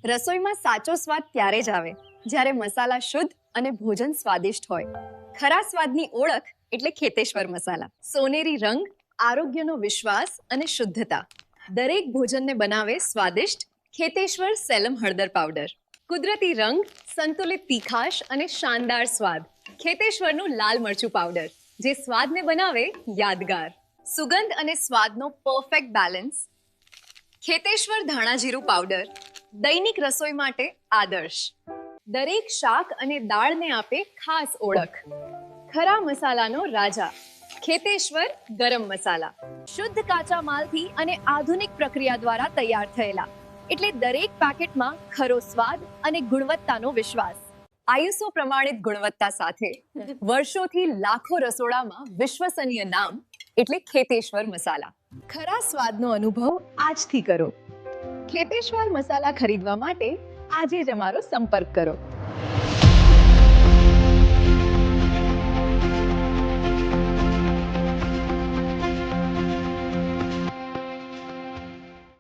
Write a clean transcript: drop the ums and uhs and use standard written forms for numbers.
રસોઈમાં સાચો સ્વાદ ત્યારે જ આવે જ્યારે મસાલા શુદ્ધ અને ભોજન સ્વાદિષ્ટ હોય. ખરા સ્વાદની ઓળખ એટલે ખેતેશ્વર મસાલા. સોનેરી રંગ, આરોગ્યનો વિશ્વાસ અને શુદ્ધતા. દરેક ભોજનને બનાવે સ્વાદિષ્ટ ખેતેશ્વર સેલમ હળદર પાવડર. કુદરતી રંગ, સંતુલિત તીખાશ અને શાનદાર સ્વાદ. ખેતેશ્વરનું લાલ મરચું પાવડર, જે સ્વાદને બનાવે યાદગાર. સુગંધ અને સ્વાદનો પરફેક્ટ બેલેન્સ. ખેતેશ્વર ધાણા જીરું પાવડર, દૈનિક રસોઈ માટે આદર્શ. દરેક શાક અને દાળને આપે ખાસ ઓળખ. ખરા મસાલાનો રાજા ખેતેશ્વર ગરમ મસાલા. શુદ્ધ કાચા માલથી અને આધુનિક પ્રક્રિયા દ્વારા તૈયાર થયેલા, એટલે દરેક પેકેટમાં ખરો સ્વાદ અને ગુણવત્તાનો વિશ્વાસ. આયુસો પ્રમાણિત ગુણવત્તા સાથે વર્ષોથી લાખો રસોડામાં વિશ્વસનીય નામ એટલે ખેતેશ્વર મસાલા. ખરા સ્વાદનો અનુભવ આજથી કરો. ખેતેશ્વર મસાલા ખરીદવા માટે આજે જ અમારો સંપર્ક કરો.